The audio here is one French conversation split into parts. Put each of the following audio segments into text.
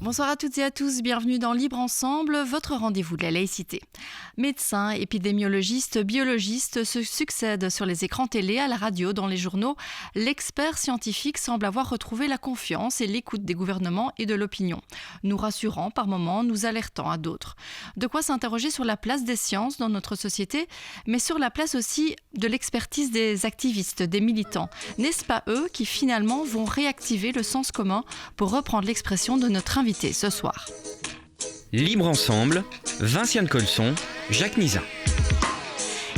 Bonsoir à toutes et à tous, bienvenue dans Libre Ensemble, votre rendez-vous de la laïcité. Médecins, épidémiologistes, biologistes se succèdent sur les écrans télé, à la radio, dans les journaux. L'expert scientifique semble avoir retrouvé la confiance et l'écoute des gouvernements et de l'opinion, nous rassurant par moments, nous alertant à d'autres. De quoi s'interroger sur la place des sciences dans notre société, mais sur la place aussi de l'expertise des activistes, des militants. N'est-ce pas eux qui finalement vont réactiver le sens commun, pour reprendre l'expression de notre invité ce soir. Libre Ensemble, Vinciane Colson, Jacques Nizan.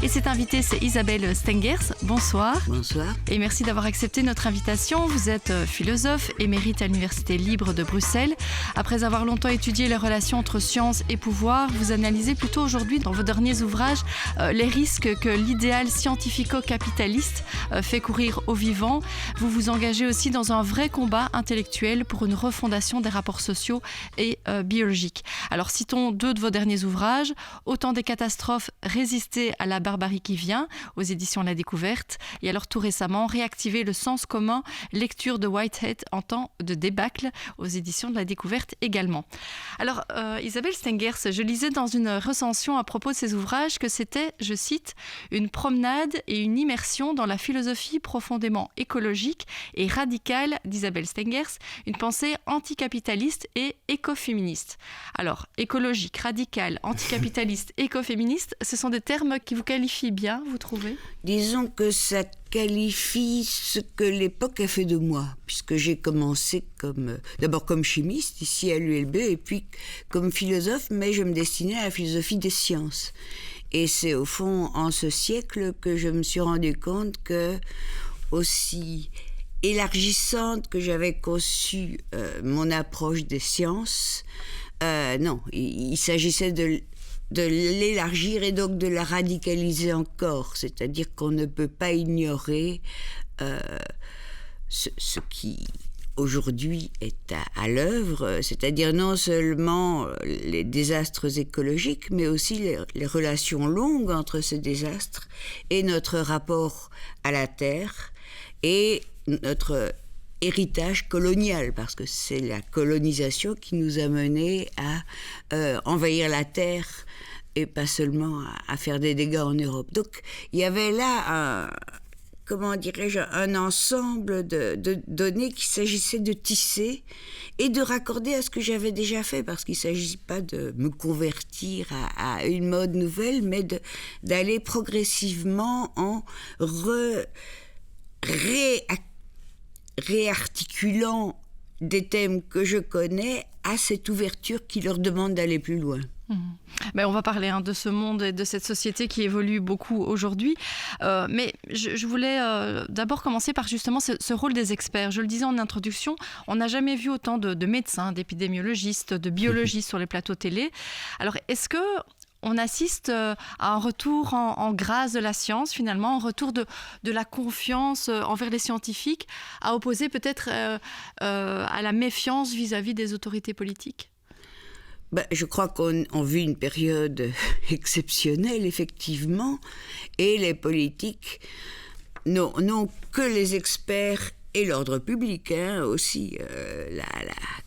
Et cette invitée, c'est Isabelle Stengers. Bonsoir. Bonsoir. Et merci d'avoir accepté notre invitation. Vous êtes philosophe, émérite à l'Université libre de Bruxelles. Après avoir longtemps étudié les relations entre science et pouvoir, vous analysez plutôt aujourd'hui, dans vos derniers ouvrages, les risques que l'idéal scientifico-capitaliste fait courir aux vivants. Vous vous engagez aussi dans un vrai combat intellectuel pour une refondation des rapports sociaux et biologiques. Alors, citons deux de vos derniers ouvrages. Autant des catastrophes, résister à la barbarie qui vient, aux éditions La Découverte, et alors tout récemment, Réactiver le sens commun, lecture de Whitehead en temps de débâcle, aux éditions de La Découverte également. Alors, Isabelle Stengers, je lisais dans une recension à propos de ces ouvrages que c'était, je cite, une promenade et une immersion dans la philosophie profondément écologique et radicale d'Isabelle Stengers, une pensée anticapitaliste et écoféministe. Alors, écologique, radicale, anticapitaliste, écoféministe, ce sont des termes qui vous qualifie bien, vous trouvez ? Disons que ça qualifie ce que l'époque a fait de moi, puisque j'ai commencé d'abord comme chimiste ici à l'ULB, et puis comme philosophe, mais je me destinais à la philosophie des sciences. Et c'est au fond en ce siècle que je me suis rendu compte que, aussi élargissante que j'avais conçu mon approche des sciences, non, il s'agissait de l'élargir et donc de la radicaliser encore. C'est-à-dire qu'on ne peut pas ignorer ce qui aujourd'hui est à l'œuvre, c'est-à-dire non seulement les désastres écologiques, mais aussi les relations longues entre ces désastres et notre rapport à la Terre et notre héritage colonial, parce que c'est la colonisation qui nous a menés à envahir la Terre et pas seulement à faire des dégâts en Europe. Donc il y avait là un ensemble de données qu'il s'agissait de tisser et de raccorder à ce que j'avais déjà fait, parce qu'il ne s'agit pas de me convertir à une mode nouvelle, mais d'aller progressivement en réarticulant des thèmes que je connais à cette ouverture qui leur demande d'aller plus loin. On va parler de ce monde et de cette société qui évolue beaucoup aujourd'hui. Mais je voulais d'abord commencer par justement ce rôle des experts. Je le disais en introduction, on n'a jamais vu autant de médecins, d'épidémiologistes, de biologistes sur les plateaux télé. Alors, est-ce que on assiste à un retour en grâce de la science, finalement, un retour de la confiance envers les scientifiques, à opposer peut-être à la méfiance vis-à-vis des autorités politiques ? Je crois qu'on vit une période exceptionnelle, effectivement, et les politiques n'ont que les experts et l'ordre public aussi,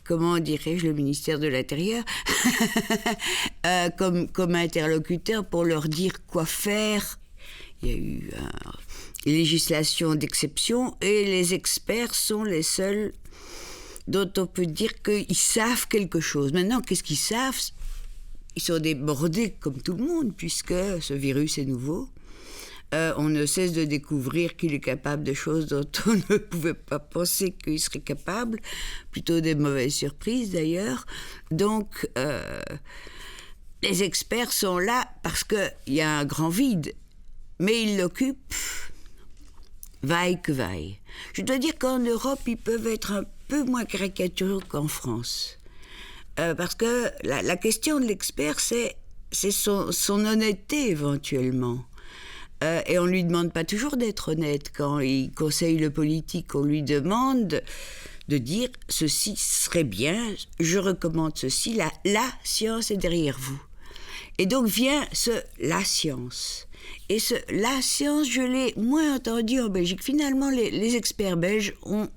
le ministère de l'Intérieur, comme interlocuteur pour leur dire quoi faire. Il y a eu une législation d'exception et les experts sont les seuls dont on peut dire qu'ils savent quelque chose. Maintenant, qu'est-ce qu'ils savent ? Ils sont débordés comme tout le monde, puisque ce virus est nouveau. On ne cesse de découvrir qu'il est capable de choses dont on ne pouvait pas penser qu'il serait capable, plutôt des mauvaises surprises d'ailleurs. Donc, les experts sont là parce qu'il y a un grand vide, mais ils l'occupent vaille que vaille. Je dois dire qu'en Europe, ils peuvent être un peu moins caricaturaux qu'en France. Parce que la question de l'expert, c'est son honnêteté éventuellement. Et on ne lui demande pas toujours d'être honnête. Quand il conseille le politique, on lui demande de dire « ceci serait bien, je recommande ceci, la science est derrière vous ». Et donc vient la science. Et la science, je l'ai moins entendu en Belgique. Finalement, les experts belges ont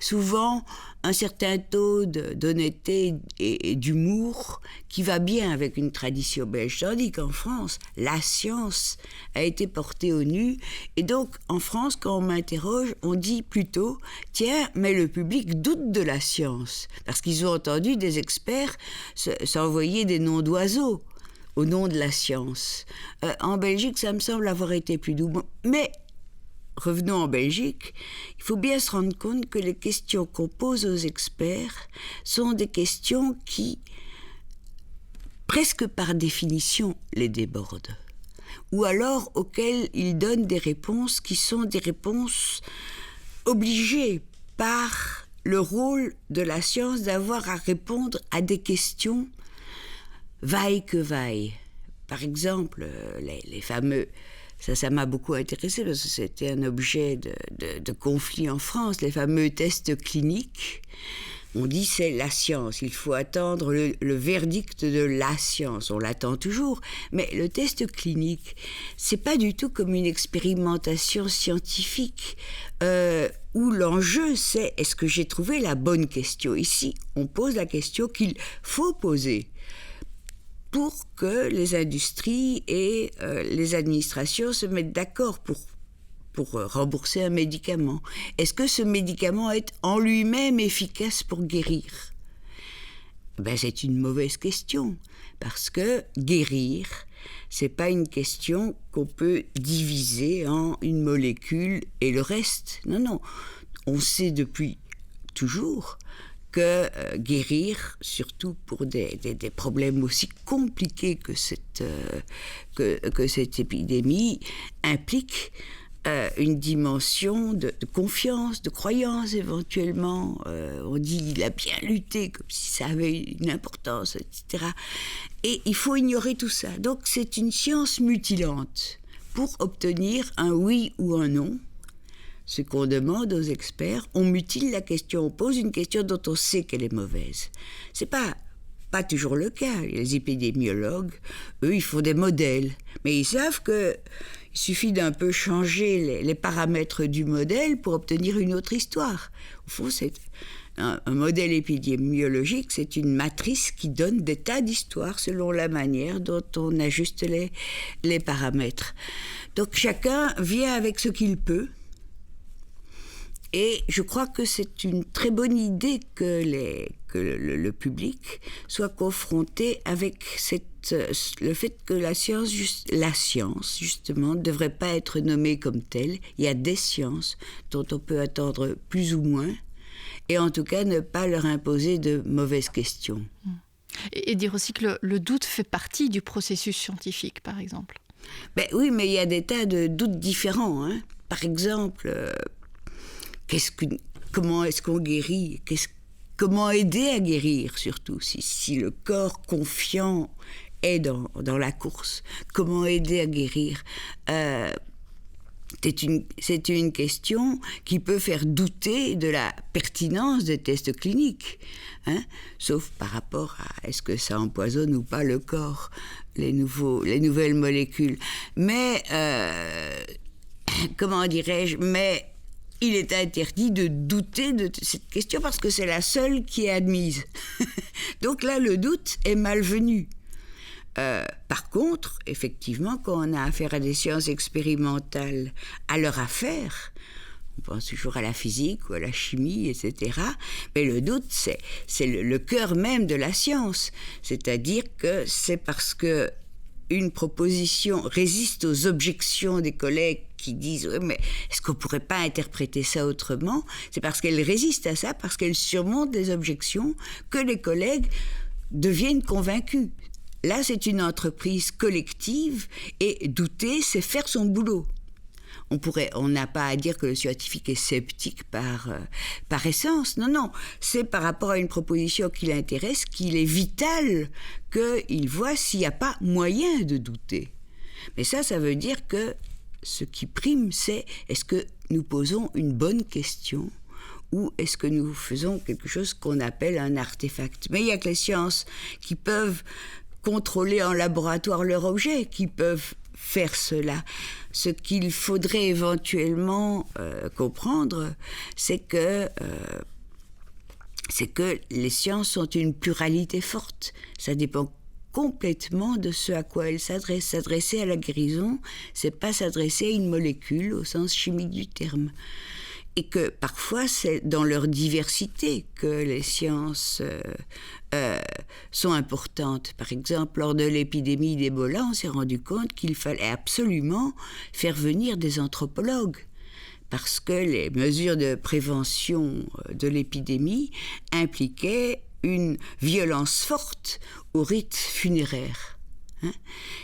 souvent un certain taux d'honnêteté et d'humour qui va bien avec une tradition belge, tandis qu'en France, la science a été portée au nu, et donc en France, quand on m'interroge, on dit plutôt « Tiens, mais le public doute de la science », parce qu'ils ont entendu des experts s'envoyer des noms d'oiseaux au nom de la science. En Belgique, ça me semble avoir été plus doux, mais... Revenons en Belgique, il faut bien se rendre compte que les questions qu'on pose aux experts sont des questions qui, presque par définition, les débordent. Ou alors auxquelles ils donnent des réponses qui sont des réponses obligées par le rôle de la science d'avoir à répondre à des questions vaille que vaille. Par exemple, les fameux... Ça m'a beaucoup intéressé parce que c'était un objet de conflit en France. Les fameux tests cliniques, on dit c'est la science. Il faut attendre le verdict de la science. On l'attend toujours. Mais le test clinique, c'est pas du tout comme une expérimentation scientifique où l'enjeu c'est est-ce que j'ai trouvé la bonne question. Ici, on pose la question qu'il faut poser pour que les industries et les administrations se mettent d'accord pour rembourser un médicament. Est-ce que ce médicament est en lui-même efficace pour guérir ? C'est une mauvaise question, parce que guérir, c'est pas une question qu'on peut diviser en une molécule et le reste. Non. On sait depuis toujours que guérir, surtout pour des problèmes aussi compliqués que cette épidémie, implique une dimension de confiance, de croyance éventuellement. On dit il a bien lutté, comme si ça avait une importance, etc. Et il faut ignorer tout ça. Donc c'est une science mutilante pour obtenir un oui ou un non. Ce qu'on demande aux experts, on mutile la question, on pose une question dont on sait qu'elle est mauvaise. C'est pas toujours le cas. Les épidémiologues, eux, ils font des modèles. Mais ils savent qu'il suffit d'un peu changer les paramètres du modèle pour obtenir une autre histoire. Au fond, c'est un modèle épidémiologique, c'est une matrice qui donne des tas d'histoires selon la manière dont on ajuste les paramètres. Donc chacun vient avec ce qu'il peut. Et je crois que c'est une très bonne idée que le public soit confronté avec le fait que la science, justement, ne devrait pas être nommée comme telle. Il y a des sciences dont on peut attendre plus ou moins, et en tout cas ne pas leur imposer de mauvaises questions. Et dire aussi que le doute fait partie du processus scientifique, par exemple. Oui, mais il y a des tas de doutes différents. Par exemple... comment est-ce qu'on guérit ? Comment aider à guérir, surtout, si le corps confiant est dans la course ? Comment aider à guérir ? C'est une question qui peut faire douter de la pertinence des tests cliniques, sauf par rapport à est-ce que ça empoisonne ou pas le corps, les nouvelles molécules. Mais, comment dirais-je, il est interdit de douter de cette question parce que c'est la seule qui est admise. Donc là, le doute est malvenu. Par contre, effectivement, quand on a affaire à des sciences expérimentales à leur affaire, on pense toujours à la physique ou à la chimie, etc. Mais le doute, c'est le cœur même de la science. C'est-à-dire que c'est parce que une proposition résiste aux objections des collègues qui disent « mais est-ce qu'on ne pourrait pas interpréter ça autrement ?» C'est parce qu'elle résiste à ça, parce qu'elle surmonte les objections, que les collègues deviennent convaincus. Là, c'est une entreprise collective et douter, c'est faire son boulot. On n'a pas à dire que le scientifique est sceptique par essence. Non, c'est par rapport à une proposition qui l'intéresse qu'il est vital qu'il voit s'il n'y a pas moyen de douter. Mais ça veut dire que ce qui prime, c'est est-ce que nous posons une bonne question ou est-ce que nous faisons quelque chose qu'on appelle un artefact. Mais il n'y a que les sciences qui peuvent contrôler en laboratoire leur objet, qui peuvent faire cela. Ce qu'il faudrait éventuellement comprendre, c'est que c'est que les sciences ont une pluralité forte. Ça dépend complètement de ce à quoi elles s'adressent. S'adresser à la guérison, c'est pas s'adresser à une molécule au sens chimique du terme. Et que parfois, c'est dans leur diversité que les sciences sont importantes. Par exemple, lors de l'épidémie d'Ebola, on s'est rendu compte qu'il fallait absolument faire venir des anthropologues, parce que les mesures de prévention de l'épidémie impliquaient une violence forte au rite funéraire.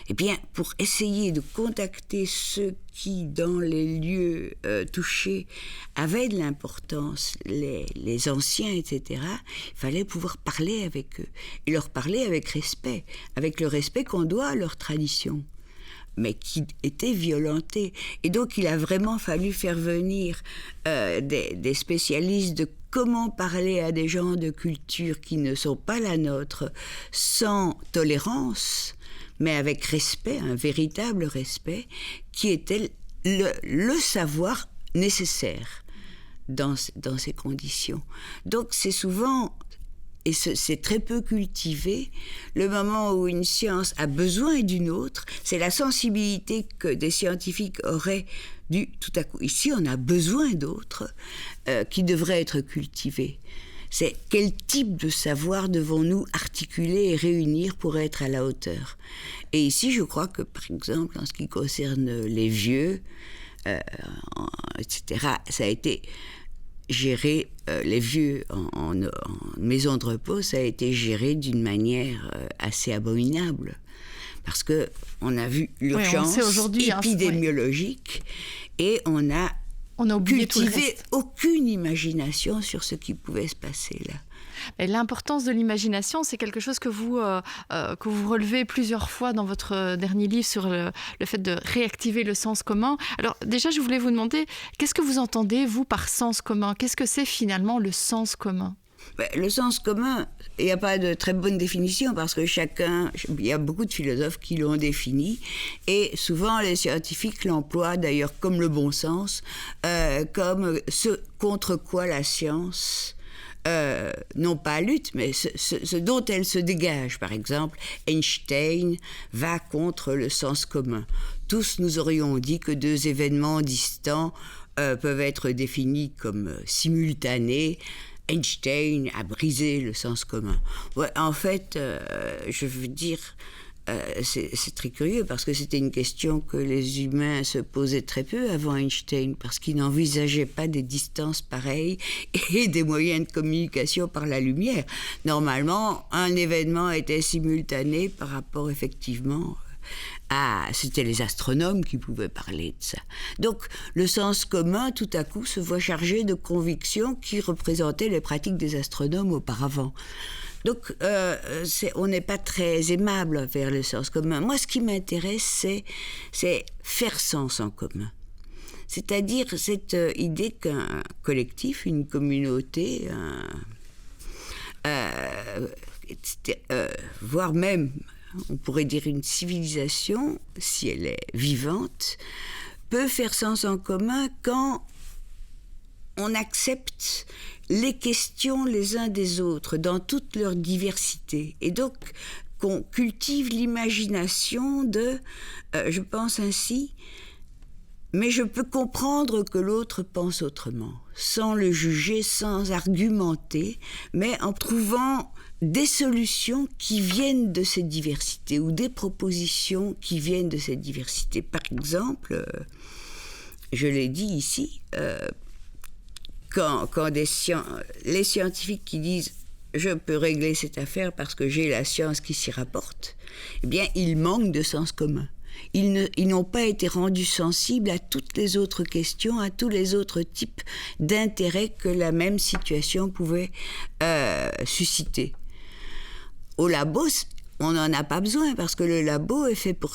Eh bien, pour essayer de contacter ceux qui, dans les lieux touchés, avaient de l'importance, les anciens, etc., il fallait pouvoir parler avec eux, et leur parler avec respect, avec le respect qu'on doit à leur tradition, mais qui était violentée. Et donc, il a vraiment fallu faire venir des spécialistes de comment parler à des gens de culture qui ne sont pas la nôtre, sans tolérance, mais avec respect, un véritable respect, qui était le savoir nécessaire dans ces conditions. Donc c'est souvent, et c'est très peu cultivé, le moment où une science a besoin d'une autre, c'est la sensibilité que des scientifiques auraient dû, tout à coup, ici on a besoin d'autres, qui devraient être cultivés. C'est quel type de savoir devons-nous articuler et réunir pour être à la hauteur. Et ici, je crois que, par exemple, en ce qui concerne les vieux, etc., ça a été géré, les vieux en maison de repos, ça a été géré d'une manière assez abominable. Parce qu'on a vu l'urgence épidémiologique et on a oublié cultivé aucune imagination sur ce qui pouvait se passer là. Et l'importance de l'imagination, c'est quelque chose que vous relevez plusieurs fois dans votre dernier livre sur le fait de réactiver le sens commun. Alors déjà, je voulais vous demander, qu'est-ce que vous entendez, vous, par sens commun ? Qu'est-ce que c'est finalement le sens commun ? Le sens commun, il n'y a pas de très bonne définition parce que il y a beaucoup de philosophes qui l'ont défini et souvent les scientifiques l'emploient d'ailleurs comme le bon sens, comme ce contre quoi la science, non pas lutte, mais ce dont elle se dégage. Par exemple, Einstein va contre le sens commun. Tous nous aurions dit que deux événements distants peuvent être définis comme simultanés. Einstein a brisé le sens commun. Ouais, en fait, je veux dire, c'est très curieux parce que c'était une question que les humains se posaient très peu avant Einstein parce qu'ils n'envisageaient pas des distances pareilles et des moyens de communication par la lumière. Normalement, un événement était simultané par rapport effectivement c'était les astronomes qui pouvaient parler de ça. Donc, le sens commun, tout à coup, se voit chargé de convictions qui représentaient les pratiques des astronomes auparavant. Donc, on n'est pas très aimable vers le sens commun. Moi, ce qui m'intéresse, c'est faire sens en commun. C'est-à-dire cette idée qu'un collectif, une communauté, voire même on pourrait dire une civilisation, si elle est vivante, peut faire sens en commun quand on accepte les questions les uns des autres dans toute leur diversité. Et donc, qu'on cultive l'imagination je pense ainsi, mais je peux comprendre que l'autre pense autrement, sans le juger, sans argumenter, mais en trouvant des solutions qui viennent de cette diversité ou des propositions qui viennent de cette diversité. Par exemple, je l'ai dit ici, quand les scientifiques qui disent « je peux régler cette affaire parce que j'ai la science qui s'y rapporte », eh bien, ils manquent de sens commun. Ils n'ont pas été rendus sensibles à toutes les autres questions, à tous les autres types d'intérêts que la même situation pouvait susciter. Au labo, on n'en a pas besoin parce que le labo est fait pour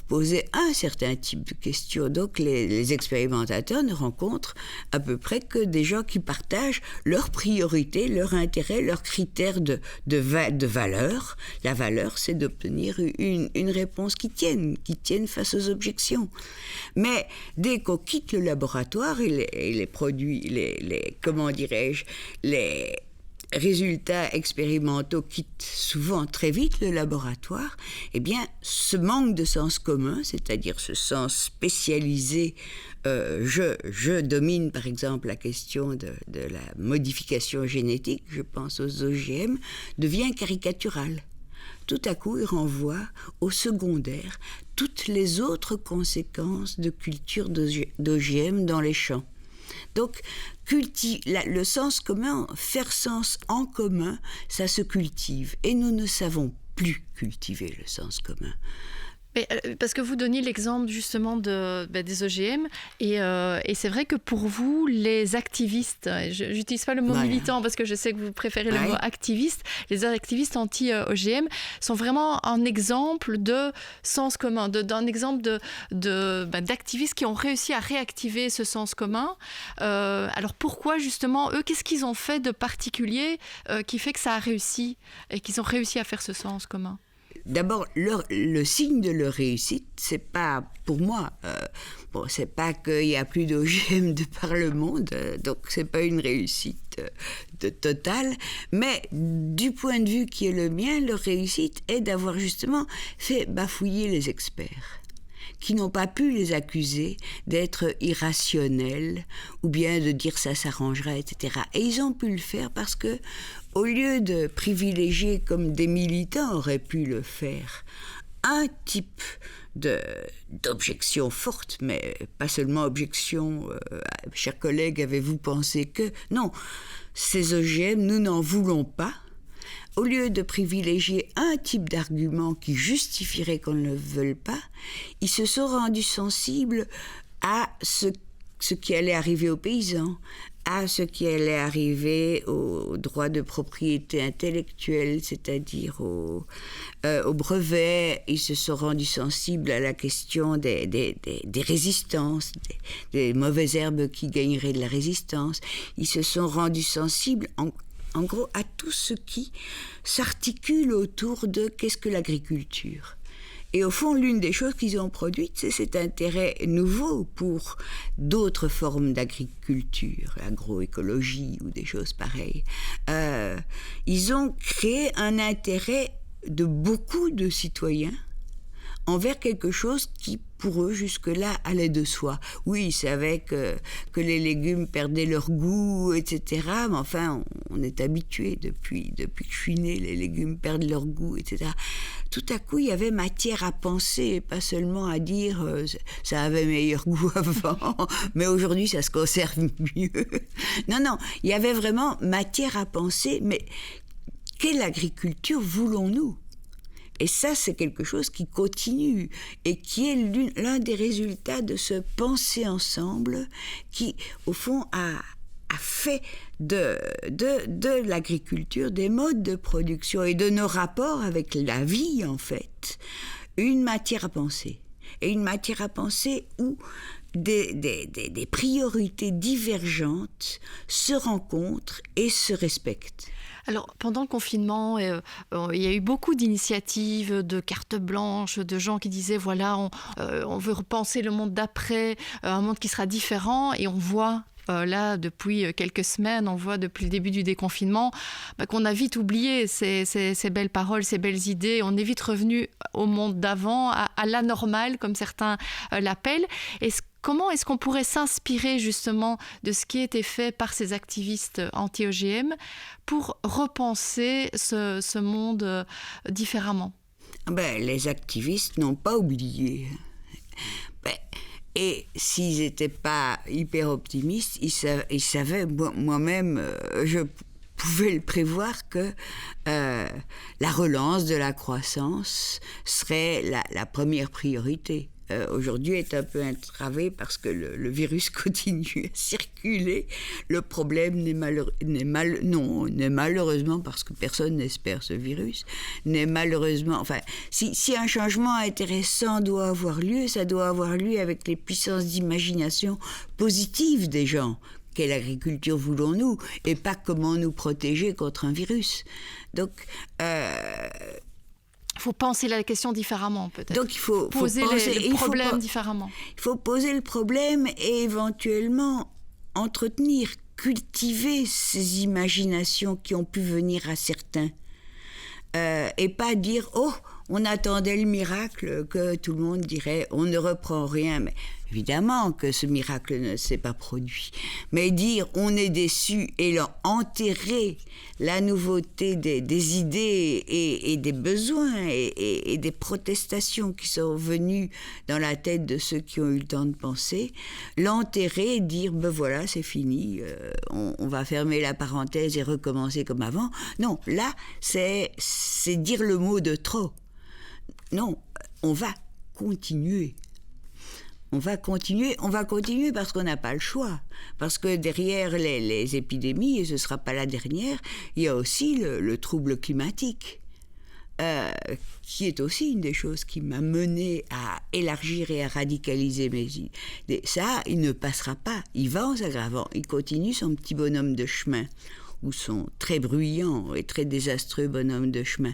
poser un certain type de questions. Donc les expérimentateurs ne rencontrent à peu près que des gens qui partagent leurs priorités, leurs intérêts, leurs critères de valeur. La valeur, c'est d'obtenir une réponse qui tienne face aux objections. Mais dès qu'on quitte le laboratoire et les produits, comment dirais-je, résultats expérimentaux quittent souvent très vite le laboratoire, eh bien, ce manque de sens commun, c'est-à-dire ce sens spécialisé, je domine par exemple la question de la modification génétique, je pense aux OGM, devient caricatural. Tout à coup, il renvoie au secondaire toutes les autres conséquences de culture d'OGM dans les champs. Donc, le sens commun, faire sens en commun, ça se cultive. Et nous ne savons plus cultiver le sens commun. Mais, parce que vous donniez l'exemple justement des OGM et c'est vrai que pour vous, les activistes, je n'utilise pas le mot militant parce que je sais que vous préférez le mot activiste, les activistes anti-OGM sont vraiment un exemple de sens commun, d'un exemple d'activistes qui ont réussi à réactiver ce sens commun. Alors pourquoi justement, eux, qu'est-ce qu'ils ont fait de particulier qui fait que ça a réussi et qu'ils ont réussi à faire ce sens commun ? D'abord, le signe de leur réussite, c'est pas, pour moi, c'est pas qu'il y a plus d'OGM de par le monde, donc c'est pas une réussite totale, mais du point de vue qui est le mien, leur réussite est d'avoir justement fait bafouiller les experts, qui n'ont pas pu les accuser d'être irrationnels ou bien de dire ça s'arrangera, etc. Et ils ont pu le faire parce que, au lieu de privilégier, comme des militants auraient pu le faire, un type d'objection forte, mais pas seulement objection, chers collègues, avez-vous pensé que... Non, ces OGM, nous n'en voulons pas. Au lieu de privilégier un type d'argument qui justifierait qu'on ne le veuille pas, ils se sont rendus sensibles à ce qui allait arriver aux paysans, à ce qui allait arriver aux droits de propriété intellectuelle, c'est-à-dire aux brevets. Ils se sont rendus sensibles à la question des résistances, des mauvaises herbes qui gagneraient de la résistance. Ils se sont rendus sensibles en gros, à tout ce qui s'articule autour de qu'est-ce que l'agriculture. Et au fond, l'une des choses qu'ils ont produites, c'est cet intérêt nouveau pour d'autres formes d'agriculture, l'agroécologie ou des choses pareilles. Ils ont créé un intérêt de beaucoup de citoyens envers quelque chose qui, pour eux, jusque-là, allait de soi. Oui, ils savaient que les légumes perdaient leur goût, etc. Mais enfin, on est habitué depuis que je suis née, les légumes perdent leur goût, etc. Tout à coup, il y avait matière à penser, et pas seulement à dire ça avait meilleur goût avant, mais aujourd'hui, ça se conserve mieux. Non, il y avait vraiment matière à penser, mais quelle agriculture voulons-nous ? Et ça, c'est quelque chose qui continue et qui est l'un des résultats de ce penser ensemble qui, au fond, a fait de l'agriculture, des modes de production et de nos rapports avec la vie, en fait, une matière à penser. Et une matière à penser où des priorités divergentes se rencontrent et se respectent. Alors, pendant le confinement, il y a eu beaucoup d'initiatives, de cartes blanches, de gens qui disaient, voilà, on veut repenser le monde d'après, un monde qui sera différent, et on voit... là, depuis quelques semaines, on voit depuis le début du déconfinement qu'on a vite oublié ces belles paroles, ces belles idées. On est vite revenu au monde d'avant, à l'anormal, comme certains l'appellent. Comment est-ce qu'on pourrait s'inspirer justement de ce qui a été fait par ces activistes anti-OGM pour repenser ce monde différemment ? Les activistes n'ont pas oublié. Et s'ils n'étaient pas hyper optimistes, ils savaient, moi-même, je pouvais le prévoir que la relance de la croissance serait la première priorité. Aujourd'hui est un peu entravé parce que le virus continue à circuler. Le problème n'est malheureusement, parce que personne n'espère ce virus, n'est malheureusement... Enfin, si un changement intéressant doit avoir lieu, ça doit avoir lieu avec les puissances d'imagination positive des gens. Quelle agriculture voulons-nous ? Et pas comment nous protéger contre un virus. Donc... Il faut penser la question différemment, peut-être. Donc, il faut poser le problème différemment. Il faut poser le problème et éventuellement entretenir cultiver ces imaginations qui ont pu venir à certains. Et pas dire « Oh, on attendait le miracle », que tout le monde dirait « On ne reprend rien ». Mais évidemment que ce miracle ne s'est pas produit. Mais dire « On est déçu » et leur enterrer la nouveauté des idées et des besoins et des protestations qui sont venues dans la tête de ceux qui ont eu le temps de penser, l'enterrer et dire « Ben voilà, c'est fini, on va fermer la parenthèse et recommencer comme avant ». Non, là, c'est dire le mot de trop. Non, on va continuer. On va continuer parce qu'on n'a pas le choix. Parce que derrière les épidémies, et ce ne sera pas la dernière, il y a aussi le trouble climatique, qui est aussi une des choses qui m'a menée à élargir et à radicaliser mes idées. Ça, il ne passera pas. Il va en s'aggravant. Il continue son petit bonhomme de chemin, ou son très bruyant et très désastreux bonhomme de chemin.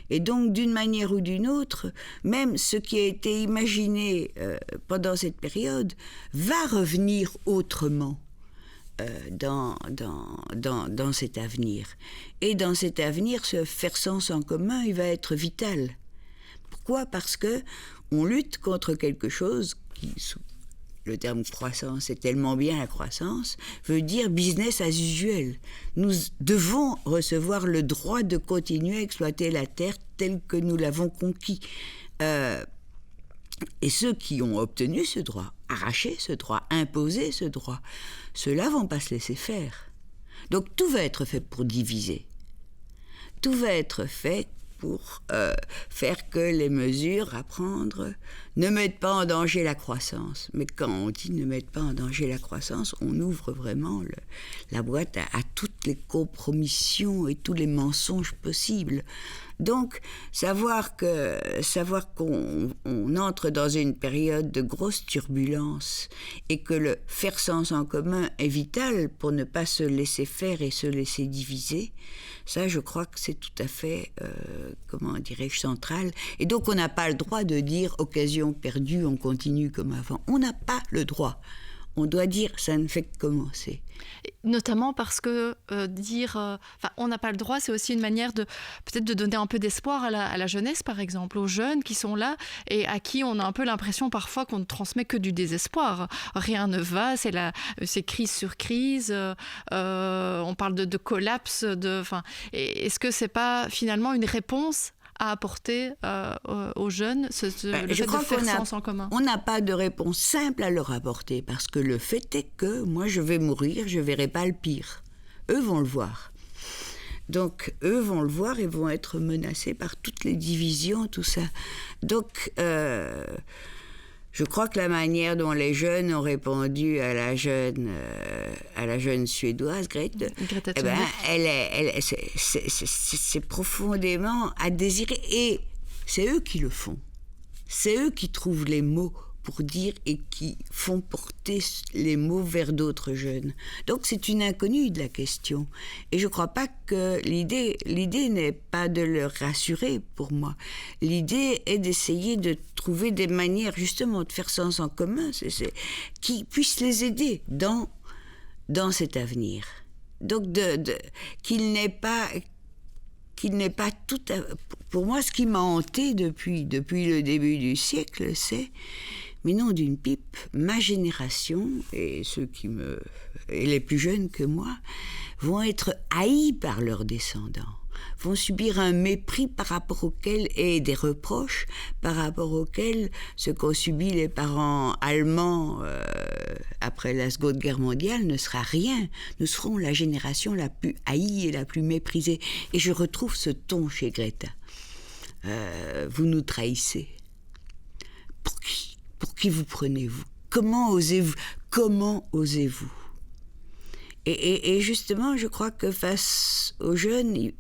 Et donc, d'une manière ou d'une autre, même ce qui a été imaginé pendant cette période va revenir autrement dans cet avenir. Et dans cet avenir, ce faire sens en commun, il va être vital. Pourquoi ? Parce que on lutte contre quelque chose qui... Le terme croissance est tellement bien, la croissance, veut dire business as usual. Nous devons recevoir le droit de continuer à exploiter la terre telle que nous l'avons conquis. Et ceux qui ont obtenu ce droit, arraché ce droit, imposé ce droit, ceux-là ne vont pas se laisser faire. Donc tout va être fait pour diviser. Tout va être fait pour faire que les mesures à prendre ne mettent pas en danger la croissance. Mais quand on dit ne mettent pas en danger la croissance, on ouvre vraiment la boîte à toutes les compromissions et tous les mensonges possibles. Donc, savoir qu'on entre dans une période de grosse turbulence et que le faire sens en commun est vital pour ne pas se laisser faire et se laisser diviser, ça, je crois que c'est tout à fait, central. Et donc, on n'a pas le droit de dire « occasion perdue, on continue comme avant ». On n'a pas le droit. On doit dire « ça ne fait que commencer ». Notamment parce que on n'a pas le droit, c'est aussi une manière peut-être de donner un peu d'espoir à la jeunesse, par exemple, aux jeunes qui sont là et à qui on a un peu l'impression parfois qu'on ne transmet que du désespoir. Rien ne va, c'est crise sur crise, on parle de collapse, est-ce que c'est pas finalement une réponse à apporter aux jeunes, le fait de faire sens en commun? On n'a pas de réponse simple à leur apporter, parce que le fait est que moi je vais mourir, je ne verrai pas le pire. Eux vont le voir. Donc eux vont le voir et vont être menacés par toutes les divisions, tout ça. Donc je crois que la manière dont les jeunes ont répondu à la jeune suédoise, Greta Thunberg, c'est profondément à désirer. Et c'est eux qui le font. C'est eux qui trouvent les mots pour dire et qui font porter les mots vers d'autres jeunes. Donc c'est une inconnue de la question. Et je ne crois pas que l'idée n'est pas de leur rassurer pour moi. L'idée est d'essayer de trouver des manières justement de faire sens en commun, qui puissent les aider dans cet avenir. Donc qu'il n'ait pas tout à... Pour moi, ce qui m'a hanté depuis le début du siècle, c'est... Mais non, d'une pipe, ma génération, et et les plus jeunes que moi, vont être haïs par leurs descendants, vont subir un mépris par rapport auquel, et des reproches par rapport auxquels ce qu'ont subi les parents allemands après la Seconde Guerre mondiale ne sera rien. Nous serons la génération la plus haïe et la plus méprisée. Et je retrouve ce ton chez Greta. Vous nous trahissez. Pour qui vous prenez-vous ? Comment osez-vous ? Et justement, je crois que face aux jeunes,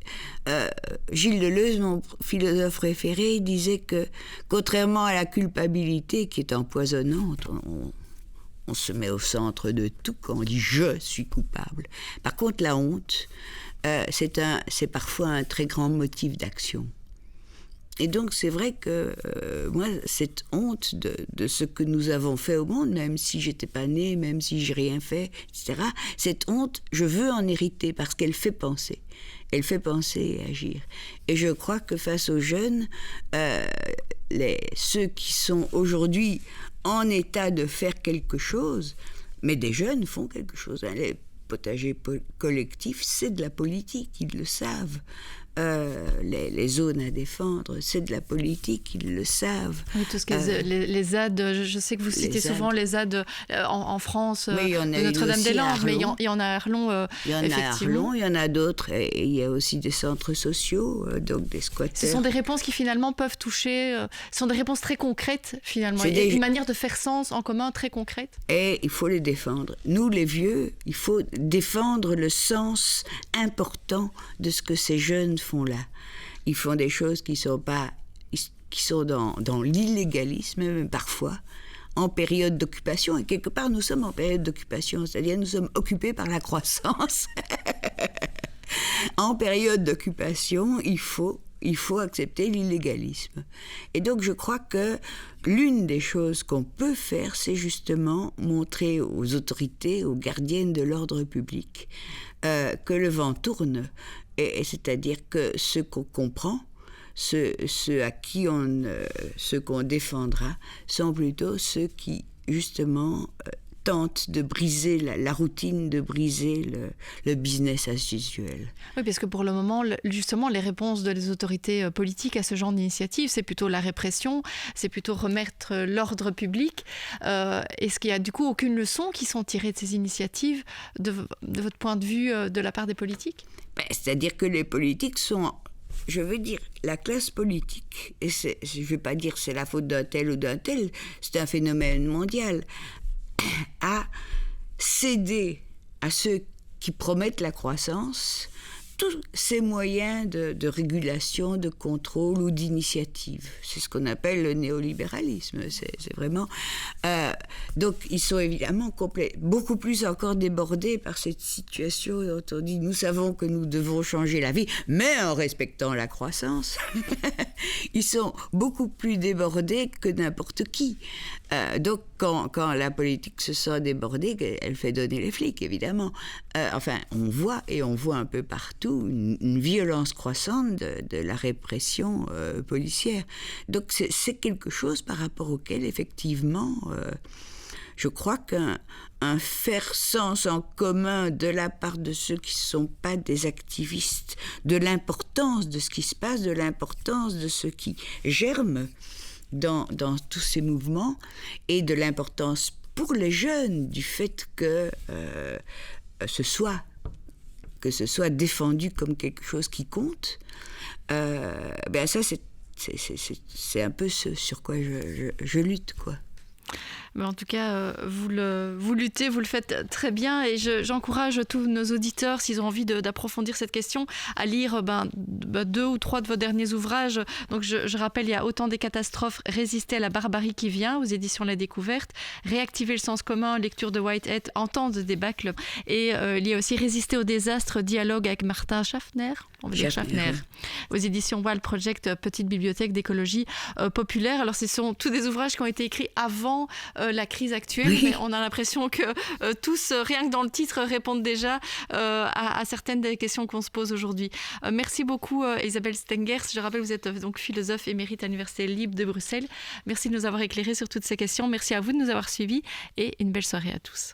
Gilles Deleuze, mon philosophe préféré, disait que, contrairement à la culpabilité qui est empoisonnante, on se met au centre de tout quand on dit « je suis coupable ». Par contre, la honte, c'est parfois un très grand motif d'action. Et donc c'est vrai que moi, cette honte de ce que nous avons fait au monde, même si j'étais pas née, même si j'ai rien fait, etc., cette honte, je veux en hériter parce qu'elle fait penser. Elle fait penser et agir. Et je crois que face aux jeunes, ceux qui sont aujourd'hui en état de faire quelque chose, mais des jeunes font quelque chose. Les potagers collectifs, c'est de la politique, ils le savent. Les zones à défendre, c'est de la politique, ils le savent. Oui, tout ce qui est les ZAD, je sais que vous citez souvent les ZAD en France, de Notre-Dame-des-Landes, mais il y en a à Arlon, il y en a à Arlon, il y en a d'autres, et il y a aussi des centres sociaux, donc des squatteurs. Ce sont des réponses qui finalement peuvent toucher, ce sont des réponses très concrètes finalement, et une manière de faire sens en commun très concrète. Et il faut les défendre. Nous, les vieux, il faut défendre le sens important de ce que ces jeunes font là. Ils font des choses qui sont dans l'illégalisme, même parfois, en période d'occupation. Et quelque part, nous sommes en période d'occupation, c'est-à-dire nous sommes occupés par la croissance. En période d'occupation, il faut accepter l'illégalisme. Et donc, je crois que l'une des choses qu'on peut faire, c'est justement montrer aux autorités, aux gardiennes de l'ordre public, que le vent tourne. Et c'est-à-dire que ce qu'on comprend, ceux qu'on défendra, sont plutôt ceux qui, justement, tentent de briser la routine, de briser le business as usual. Oui, parce que pour le moment, justement, les réponses des autorités politiques à ce genre d'initiative, c'est plutôt la répression, c'est plutôt remettre l'ordre public. Est-ce qu'il y a du coup aucune leçon qui sont tirées de ces initiatives, de votre point de vue, de la part des politiques ? C'est-à-dire que les politiques sont... Je veux dire, la classe politique, et je ne vais pas dire c'est la faute d'un tel ou d'un tel, c'est un phénomène mondial, a cédé à ceux qui promettent la croissance tous ces moyens de régulation, de contrôle ou d'initiative. C'est ce qu'on appelle le néolibéralisme. C'est vraiment... donc, ils sont évidemment beaucoup plus encore débordés par cette situation dont on dit « nous savons que nous devons changer la vie, mais en respectant la croissance ». Ils sont beaucoup plus débordés que n'importe qui. Donc, quand la politique se sent débordée, elle fait donner les flics, évidemment. Enfin, on voit un peu partout une violence croissante de la répression policière. Donc, c'est quelque chose par rapport auquel, effectivement, je crois qu'un faire sens en commun de la part de ceux qui ne sont pas des activistes, de l'importance de ce qui se passe, de l'importance de ce qui germe dans tous ces mouvements, et de l'importance pour les jeunes du fait que ce soit défendu comme quelque chose qui compte, ça c'est un peu ce sur quoi je lutte, quoi. Mais en tout cas, vous luttez, vous le faites très bien, et j'encourage tous nos auditeurs, s'ils ont envie d'approfondir cette question, à lire 2 ou 3 de vos derniers ouvrages. Donc je rappelle, il y a Autant des catastrophes, Résister à la barbarie qui vient, aux éditions La Découverte, Réactiver le sens commun, lecture de Whitehead, En temps de débâcle, et il y a aussi Résister au désastre, dialogue avec Martin Schaffner, aux éditions Wild Project, Petite bibliothèque d'écologie populaire. Alors ce sont tous des ouvrages qui ont été écrits avant la crise actuelle, oui. Mais on a l'impression que tous, rien que dans le titre, répondent déjà à certaines des questions qu'on se pose aujourd'hui. Merci beaucoup Isabelle Stengers. Je rappelle, vous êtes donc philosophe émérite à l'Université libre de Bruxelles. Merci de nous avoir éclairés sur toutes ces questions. Merci à vous de nous avoir suivis, et une belle soirée à tous.